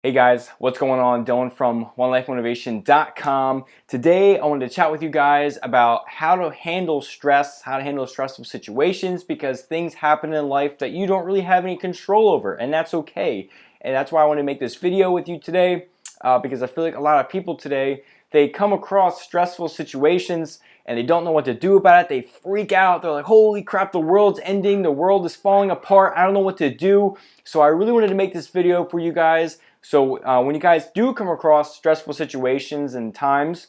Hey guys, what's going on? Dylan from OneLifeMotivation.com. Today I wanted to chat with you guys about how to handle stress, how to handle stressful situations, because things happen in life that you don't really have any control over, and that's okay. And that's why I want to make this video with you today, because I feel like a lot of people today, they come across stressful situations and they don't know what to do about it. They freak out. They're like, holy crap, the world's ending. The world is falling apart. I don't know what to do. So I really wanted to make this video for you guys. So when you guys do come across stressful situations and times,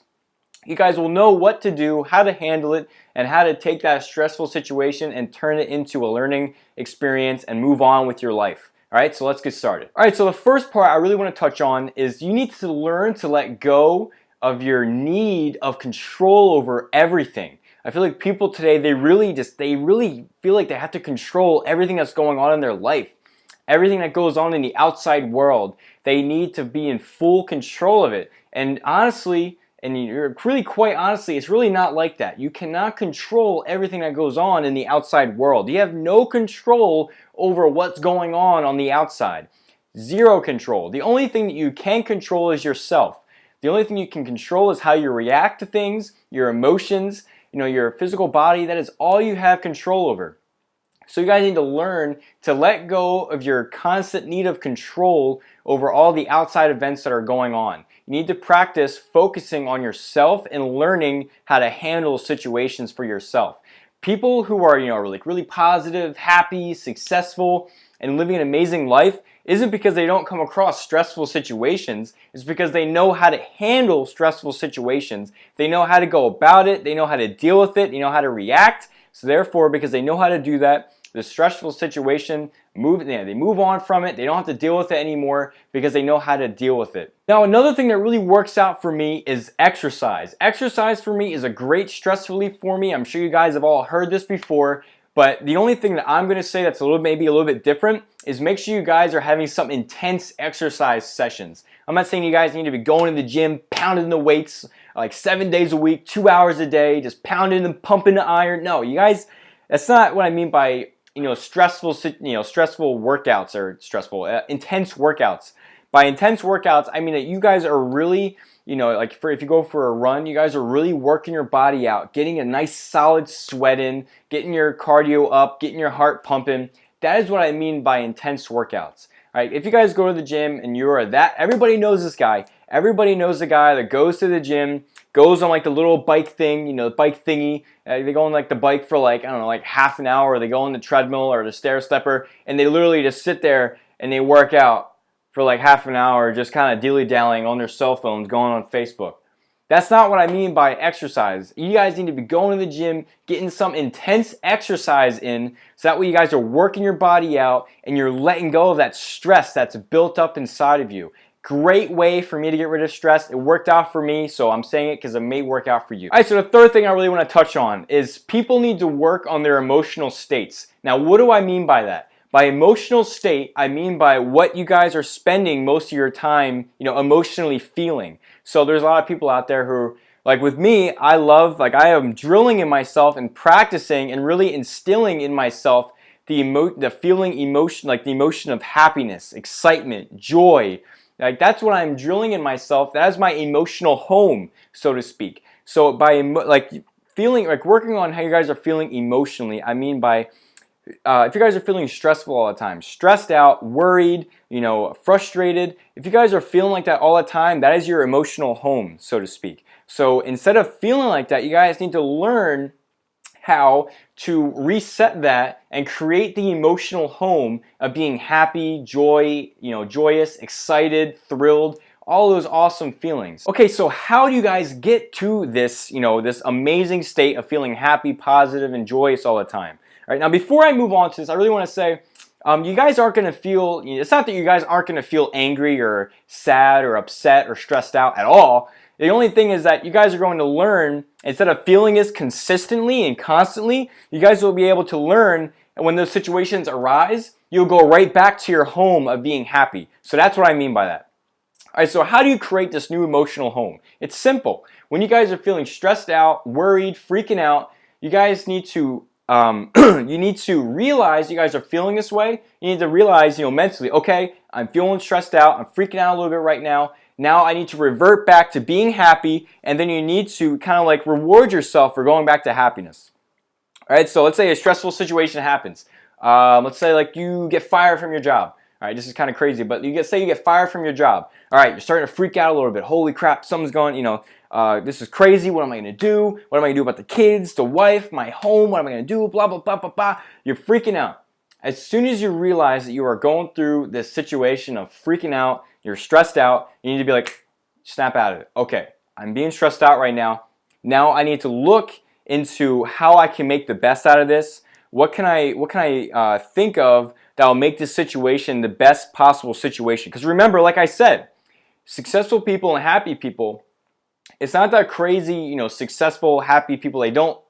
you guys will know what to do, how to handle it, and how to take that stressful situation and turn it into a learning experience and move on with your life. All right, so let's get started. All right, so the first part I really want to touch on is you need to learn to let go of your need of control over everything. I feel like people today, they really feel like they have to control everything that's going on in their life. Everything that goes on in the outside world, they need to be in full control of it. And honestly, and you're really quite honestly, it's really not like that. You cannot control everything that goes on in the outside world. You have no control over what's going on the outside. Zero control. The only thing that you can control is yourself. The only thing you can control is how you react to things, your emotions, your physical body. That is all you have control over. So you guys need to learn to let go of your constant need of control over all the outside events that are going on. You need to practice focusing on yourself and learning how to handle situations for yourself. People who are, really positive, happy, successful, and living an amazing life isn't because they don't come across stressful situations. It's because they know how to handle stressful situations. They know how to go about it. They know how to deal with it. They know how to react. So therefore, because they know how to do that, the stressful situation, they move on from it. They don't have to deal with it anymore because they know how to deal with it. Now, another thing that really works out for me is exercise. Exercise for me is a great stress relief for me. I'm sure you guys have all heard this before, but the only thing that I'm going to say that's maybe a little bit different is make sure you guys are having some intense exercise sessions. I'm not saying you guys need to be going to the gym, pounding the weights like 7 days a week, 2 hours a day, just pounding and pumping the iron. No, you guys, that's not what I mean by stressful workouts or intense workouts. By intense workouts, I mean that you guys are really, if you go for a run, you guys are really working your body out, getting a nice solid sweat in, getting your cardio up, getting your heart pumping. That is what I mean by intense workouts. All right, if you guys go to the gym and you are everybody knows this guy. Everybody knows the guy that goes to the gym, goes on like the little bike thing, the bike thingy. They go on like the bike for like half an hour. Or they go on the treadmill or the stair stepper, and they literally just sit there and they work out for like half an hour, just kind of dilly-dallying on their cell phones, going on Facebook. That's not what I mean by exercise. You guys need to be going to the gym, getting some intense exercise in, so that way you guys are working your body out and you're letting go of that stress that's built up inside of you. Great way for me to get rid of stress. It worked out for me, so I'm saying it because it may work out for you. All right, so the third thing I really want to touch on is people need to work on their emotional states. Now, what do I mean by that? By emotional state, I mean by what you guys are spending most of your time, emotionally feeling. So there's a lot of people out there who, like with me, I am drilling in myself and practicing and really instilling in myself the emotion of happiness, excitement, joy. Like that's what I'm drilling in myself. That is my emotional home, so to speak. So by working on how you guys are feeling emotionally, I mean by if you guys are feeling stressful all the time, stressed out, worried, frustrated, if you guys are feeling like that all the time, that is your emotional home, so to speak. So instead of feeling like that, you guys need to learn how to reset that and create the emotional home of being happy, joyous, excited, thrilled, all those awesome feelings. Okay, so how do you guys get to this, this amazing state of feeling happy, positive, and joyous all the time? All right, now before I move on to this, I really want to say, you guys aren't going to feel, it's not that you guys aren't going to feel angry or sad or upset or stressed out at all. The only thing is that you guys are going to learn, instead of feeling this consistently and constantly, you guys will be able to learn, and when those situations arise, you'll go right back to your home of being happy. So that's what I mean by that. All right, so how do you create this new emotional home? It's simple. When you guys are feeling stressed out, worried, freaking out, you guys need to you need to realize you guys are feeling this way. You need to realize, mentally, okay, I'm feeling stressed out, I'm freaking out a little bit right now. Now I need to revert back to being happy, and then you need to kind of like reward yourself for going back to happiness. All right, so let's say a stressful situation happens. Let's say like you get fired from your job. All right, this is kind of crazy, but say you get fired from your job. All right, you're starting to freak out a little bit. Holy crap, something's going, this is crazy. What am I going to do? What am I going to do about the kids, the wife, my home? What am I going to do? Blah, blah, blah, blah, blah. You're freaking out. As soon as you realize that you are going through this situation of freaking out, you're stressed out, you need to be like, snap out of it. Okay, I'm being stressed out right now. Now I need to look into how I can make the best out of this. What can I think of that will make this situation the best possible situation? Because remember, like I said, successful people and happy people, it's not that crazy, successful, happy people, they don't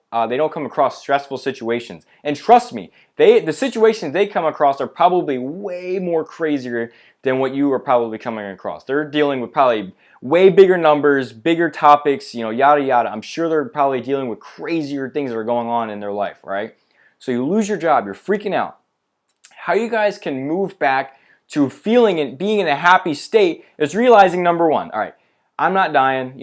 come across stressful situations. And trust me, the situations they come across are probably way more crazier than what you are probably coming across. They're dealing with probably way bigger numbers, bigger topics, yada yada. I'm sure they're probably dealing with crazier things that are going on in their life, right? So you lose your job, you're freaking out. How you guys can move back to feeling and being in a happy state is realizing, number one, all right, I'm not dying.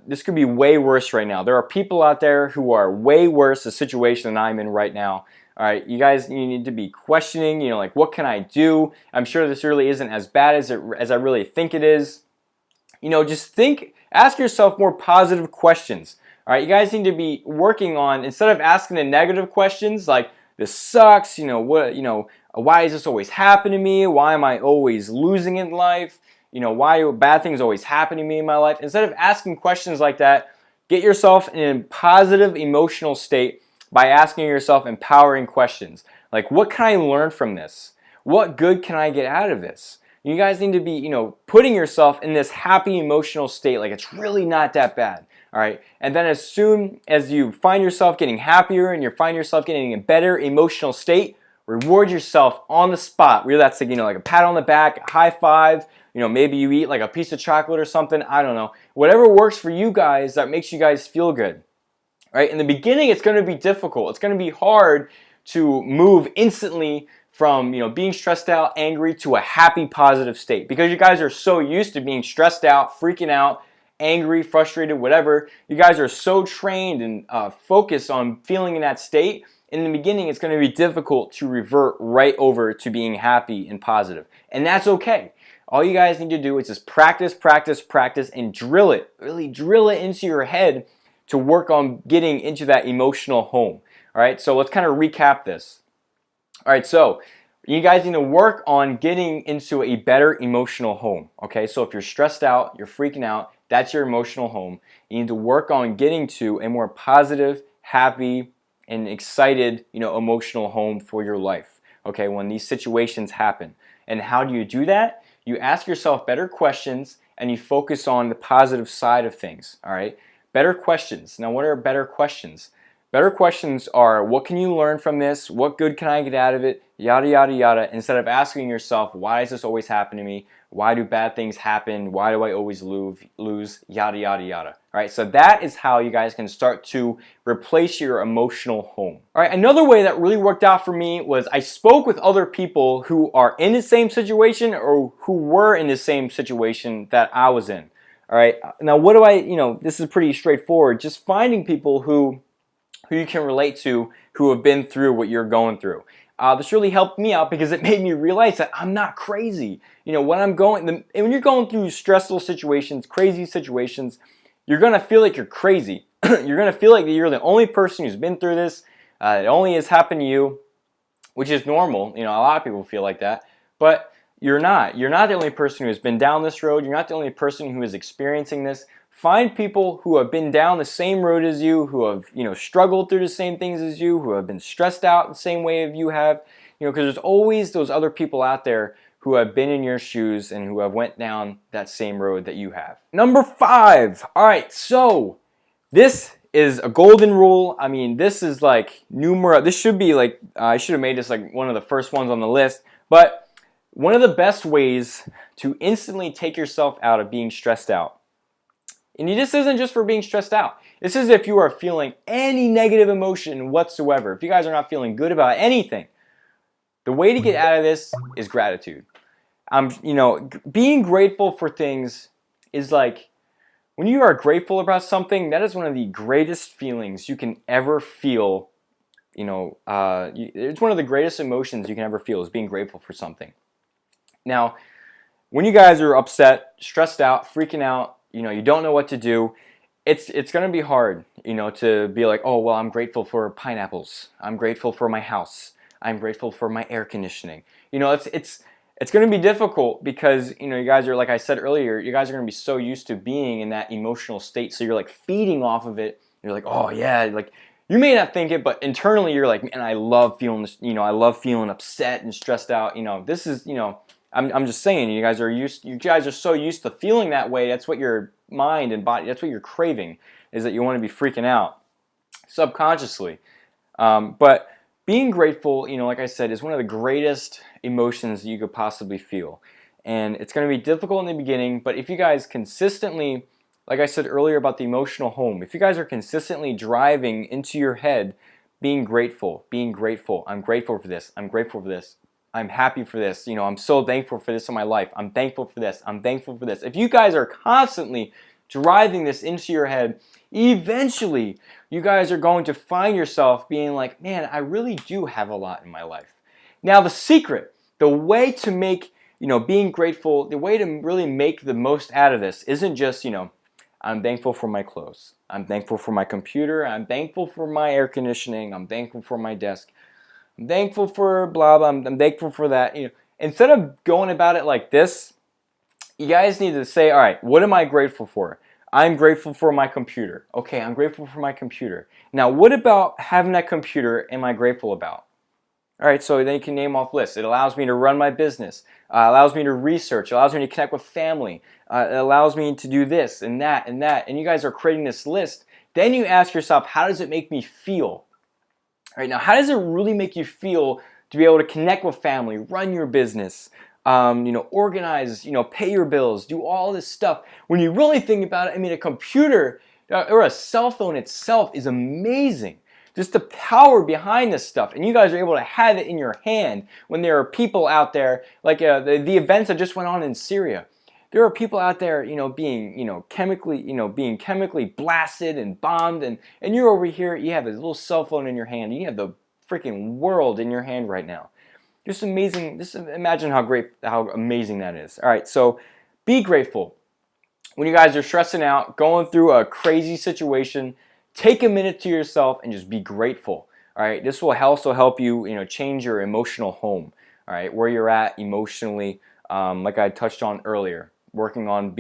This could be way worse right now. There are people out there who are way worse the situation than I'm in right now. All right, you need to be questioning, like, what can I do? I'm sure this really isn't as bad as I really think it is. Just ask yourself more positive questions. All right, you guys need to be working on, instead of asking the negative questions like, this sucks, why is this always happening to me? Why am I always losing in life? Why do bad things always happen to me in my life? Instead of asking questions like that, get yourself in a positive emotional state by asking yourself empowering questions. Like, what can I learn from this? What good can I get out of this? You guys need to be, putting yourself in this happy emotional state, like it's really not that bad. All right. And then as soon as you find yourself getting happier and you find yourself getting in a better emotional state, reward yourself on the spot. Whether that's like a pat on the back, a high five, maybe you eat like a piece of chocolate or something. I don't know. Whatever works for you guys that makes you guys feel good. Right? In the beginning, it's going to be difficult. It's going to be hard to move instantly from being stressed out, angry to a happy, positive state, because you guys are so used to being stressed out, freaking out, angry, frustrated, whatever. You guys are so trained and focused on feeling in that state. In the beginning, it's going to be difficult to revert right over to being happy and positive, and that's okay. All you guys need to do is just practice, practice, practice, and drill it. Really drill it into your head to work on getting into that emotional home. All right, so let's kind of recap this. All right, so you guys need to work on getting into a better emotional home. Okay, so if you're stressed out, you're freaking out, that's your emotional home. You need to work on getting to a more positive, happy, and excited, emotional home for your life. Okay, when these situations happen. And how do you do that? You ask yourself better questions and you focus on the positive side of things. All right. Better questions. Now, what are better questions? Better questions are, what can you learn from this? What good can I get out of it? Yada, yada, yada. Instead of asking yourself, why does this always happen to me? Why do bad things happen? Why do I always lose? Yada, yada, yada. All right, so that is how you guys can start to replace your emotional home. All right, another way that really worked out for me was I spoke with other people who are in the same situation or who were in the same situation that I was in. All right, now what do this is pretty straightforward. Just finding people who you can relate to, who have been through what you're going through. This really helped me out because it made me realize that I'm not crazy. When you're going through stressful situations, crazy situations, you're gonna feel like you're crazy. You're gonna feel like you're the only person who's been through this. It only has happened to you, which is normal. A lot of people feel like that, but you're not. You're not the only person who has been down this road. You're not the only person who is experiencing this. Find people who have been down the same road as you, who have struggled through the same things as you, who have been stressed out the same way as you have. Because there's always those other people out there who have been in your shoes and who have went down that same road that you have. Number 5. All right, so this is a golden rule. I mean, this is like this should be like, I should have made this like one of the first ones on the list, but one of the best ways to instantly take yourself out of being stressed out. And this isn't just for being stressed out. This is if you are feeling any negative emotion whatsoever. If you guys are not feeling good about anything, the way to get out of this is gratitude. Being grateful for things is like, when you are grateful about something, that is one of the greatest feelings you can ever feel. It's one of the greatest emotions you can ever feel, is being grateful for something. Now, when you guys are upset, stressed out, freaking out, you don't know what to do, it's going to be hard, to be like, oh, well, I'm grateful for pineapples. I'm grateful for my house. I'm grateful for my air conditioning. It's going to be difficult because, you guys are, like I said earlier, you guys are going to be so used to being in that emotional state. So you're like feeding off of it. You're like, oh yeah, like you may not think it, but internally you're like, man, I love feeling this, I love feeling upset and stressed out. This is, I'm just saying, you guys are so used to feeling that way. That's what your mind and body, that's what you're craving, is that you want to be freaking out subconsciously. But being grateful, like I said, is one of the greatest emotions you could possibly feel. And it's going to be difficult in the beginning, but if you guys consistently, like I said earlier about the emotional home, if you guys are consistently driving into your head, being grateful, I'm grateful for this, I'm grateful for this, I'm happy for this, I'm so thankful for this in my life, I'm thankful for this, I'm thankful for this. If you guys are constantly driving this into your head, eventually you guys are going to find yourself being like, man, I really do have a lot in my life. Now the secret, the way to make, being grateful, the way to really make the most out of this isn't just, I'm thankful for my clothes, I'm thankful for my computer, I'm thankful for my air conditioning, I'm thankful for my desk, I'm thankful for blah blah, I'm thankful for that. Instead of going about it like this, you guys need to say, all right, what am I grateful for? I'm grateful for my computer. Okay, I'm grateful for my computer. Now, what about having that computer am I grateful about? All right, so then you can name off lists. It allows me to run my business, allows me to research, allows me to connect with family, it allows me to do this and that and that. And you guys are creating this list. Then you ask yourself, how does it make me feel? All right, now, how does it really make you feel to be able to connect with family, run your business, organize, pay your bills, do all this stuff? When you really think about it, I mean, a computer or a cell phone itself is amazing. Just the power behind this stuff, and you guys are able to have it in your hand when there are people out there, like the events that just went on in Syria. There are people out there, being chemically blasted and bombed, and you're over here, you have this little cell phone in your hand, and you have the freaking world in your hand right now. Just amazing. Just imagine how amazing that is. All right, so be grateful. When you guys are stressing out, going through a crazy situation, take a minute to yourself and just be grateful. All right, this will also help you, change your emotional home. All right, where you're at emotionally, like I touched on earlier, working on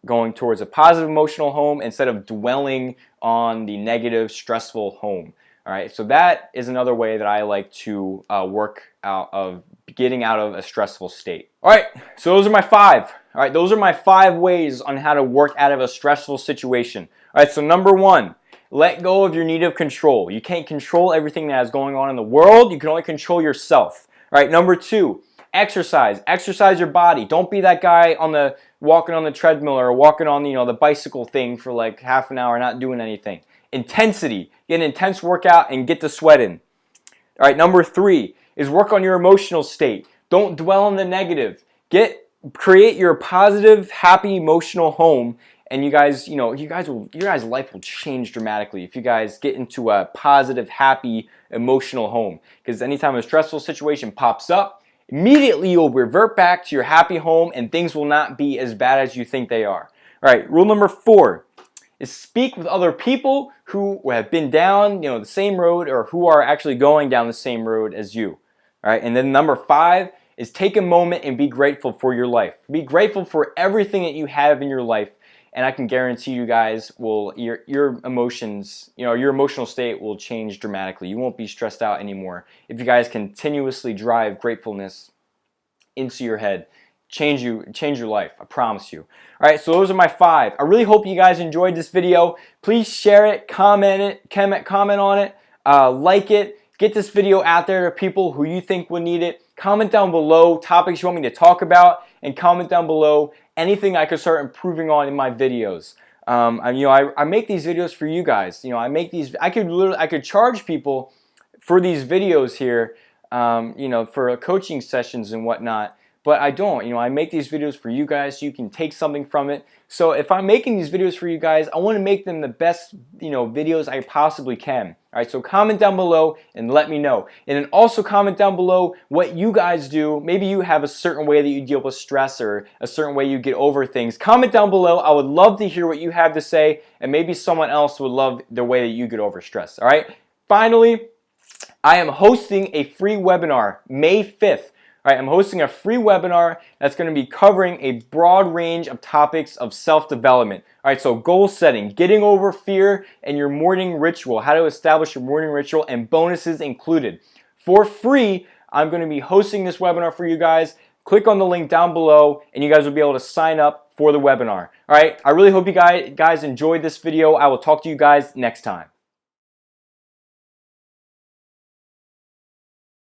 going towards a positive emotional home instead of dwelling on the negative, stressful home. All right, so that is another way that I like to work out of getting out of a stressful state. All right, so those are my 5. All right, those are my 5 ways on how to work out of a stressful situation. All right, so number 1, let go of your need of control. You can't control everything that is going on in the world. You can only control yourself. All right, number 2, exercise. Exercise your body. Don't be that guy walking on the treadmill or walking on the bicycle thing for like half an hour, not doing anything. Intensity. Get an intense workout and get the sweat in. All right, number 3 is work on your emotional state. Don't dwell on the negative. Create your positive, happy, emotional home, and your guys' life will change dramatically if you guys get into a positive, happy, emotional home. Because anytime a stressful situation pops up, immediately you'll revert back to your happy home, and things will not be as bad as you think they are. All right, rule number 4 is speak with other people who have been down the same road, or who are actually going down the same road as you. All right, and then number 5 is take a moment and be grateful for your life. Be grateful for everything that you have in your life, and I can guarantee you guys your emotions, your emotional state will change dramatically. You won't be stressed out anymore if you guys continuously drive gratefulness into your head. Change your life, I promise you. All right, so those are my 5. I really hope you guys enjoyed this video. Please share it, comment on it, like it. Get this video out there to people who you think will need it. Comment down below topics you want me to talk about, and comment down below anything I could start improving on in my videos. I make these videos for you guys. I could charge people for these videos here, for coaching sessions and whatnot. but I don't. You know, I make these videos for you guys so you can take something from it. So if I'm making these videos for you guys, I want to make them the best, you know, videos I possibly can. All right, so comment down below and let me know. And then also comment down below what you guys do. Maybe you have a certain way that you deal with stress or a certain way you get over things. Comment down below. I would love to hear what you have to say, and maybe someone else would love the way that you get over stress. All right, finally, I am hosting a free webinar May 5th. All right, I'm hosting a free webinar that's going to be covering a broad range of topics of self-development. All right, so goal setting, getting over fear, and your morning ritual, how to establish your morning ritual, and bonuses included. For free, I'm going to be hosting this webinar for you guys. Click on the link down below, and you guys will be able to sign up for the webinar. All right, I really hope you guys enjoyed this video. I will talk to you guys next time.